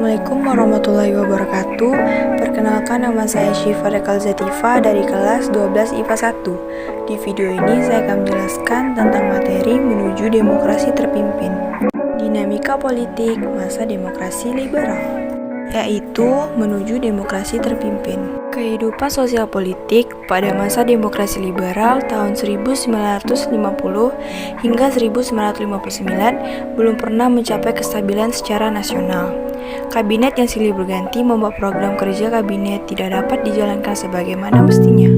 Assalamualaikum warahmatullahi wabarakatuh. Perkenalkan, nama saya Syifa Rekalzativa dari kelas 12 IPA 1. Di video ini saya akan menjelaskan tentang materi menuju demokrasi terpimpin. Dinamika politik masa demokrasi liberal, yaitu menuju demokrasi terpimpin. Kehidupan sosial politik pada masa demokrasi liberal tahun 1950 hingga 1959 belum pernah mencapai kestabilan secara nasional. Kabinet yang silih berganti membuat program kerja kabinet tidak dapat dijalankan sebagaimana mestinya.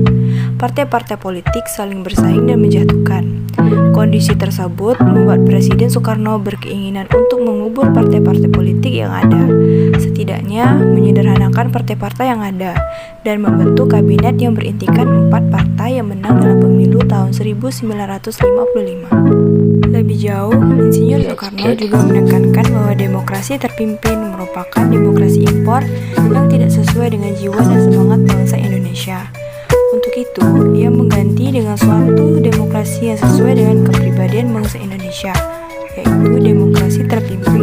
Partai-partai politik saling bersaing dan menjatuhkan. Kondisi tersebut membuat Presiden Soekarno berkeinginan untuk mengubur partai-partai politik yang ada, setidaknya menyederhanakan partai-partai yang ada, dan membentuk kabinet yang berintikan 4 partai yang menang dalam pemilu tahun 1955. Lebih jauh, Insinyur Soekarno juga menekankan bahwa demokrasi terpimpin merupakan demokrasi impor yang tidak sesuai dengan jiwa dan semangat bangsa Indonesia. Untuk itu, ia mengganti dengan suatu demokrasi yang sesuai dengan kepribadian bangsa Indonesia, yaitu demokrasi terpimpin.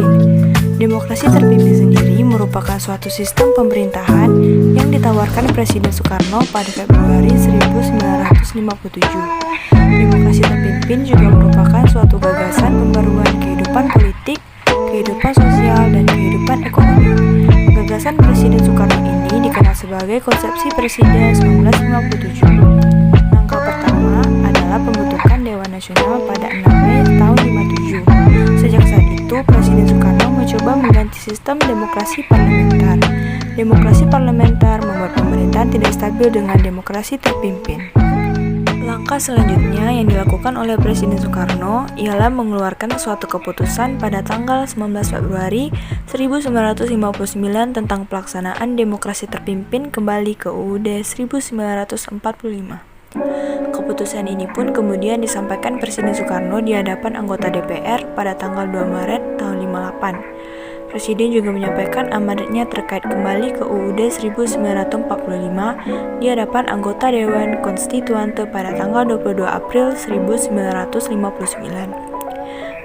Demokrasi terpimpin sendiri merupakan suatu sistem pemerintahan yang ditawarkan Presiden Soekarno pada Februari 1957. Demokrasi terpimpin juga merupakan suatu gagasan pembaruan kehidupan politik, kehidupan sosial, dan kehidupan ekonomi. Gagasan Presiden Soekarno ini dikenal sebagai konsepsi Presiden 1957. Langkah pertama adalah pembentukan Dewan Nasional pada 6 Mei tahun 1957. Sejak saat itu, Presiden Soekarno mencoba mengganti sistem demokrasi parlementer. Demokrasi parlementer membuat pemerintahan tidak stabil dengan demokrasi terpimpin. Langkah selanjutnya yang dilakukan oleh Presiden Soekarno ialah mengeluarkan suatu keputusan pada tanggal 19 Februari 1959 tentang pelaksanaan demokrasi terpimpin kembali ke UUD 1945. Keputusan ini pun kemudian disampaikan Presiden Soekarno di hadapan anggota DPR pada tanggal 2 Maret tahun 1958. Presiden juga menyampaikan amanatnya terkait kembali ke UUD 1945 di hadapan anggota Dewan Konstituante pada tanggal 22 April 1959.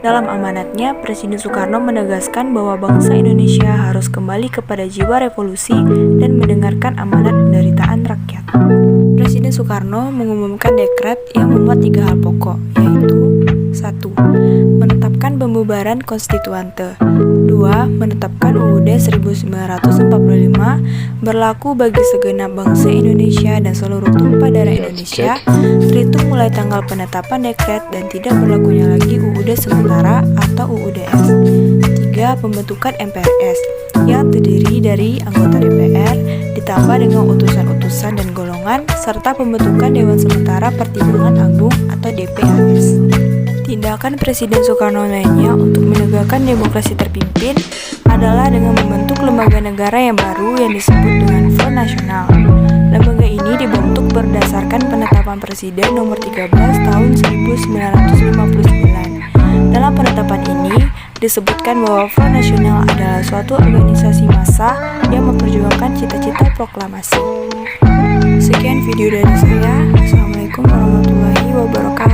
Dalam amanatnya, Presiden Soekarno menegaskan bahwa bangsa Indonesia harus kembali kepada jiwa revolusi dan mendengarkan amanat penderitaan rakyat. Presiden Soekarno mengumumkan dekret yang memuat 3 hal pokok, yaitu 1. Menetapkan pembubaran konstituante. 2. Menetapkan UUD 1945 berlaku bagi segenap bangsa Indonesia dan seluruh tumpah darah Indonesia, terhitung mulai tanggal penetapan dekret dan tidak berlakunya lagi UUD sementara atau UUDS. 3. Pembentukan MPRS yang terdiri dari anggota DPR ditambah dengan utusan-utusan dan golongan serta pembentukan Dewan Sementara Pertimbangan Agung atau DPAS. Tindakan Presiden Soekarno lainnya untuk menegakkan demokrasi terpimpin adalah dengan membentuk lembaga negara yang baru yang disebut dengan Front Nasional. Lembaga ini dibentuk berdasarkan penetapan Presiden nomor 13 tahun 1959. Dalam penetapan ini disebutkan bahwa Front Nasional adalah suatu organisasi massa yang memperjuangkan cita-cita proklamasi. Sekian video dari saya. Assalamualaikum warahmatullahi wabarakatuh.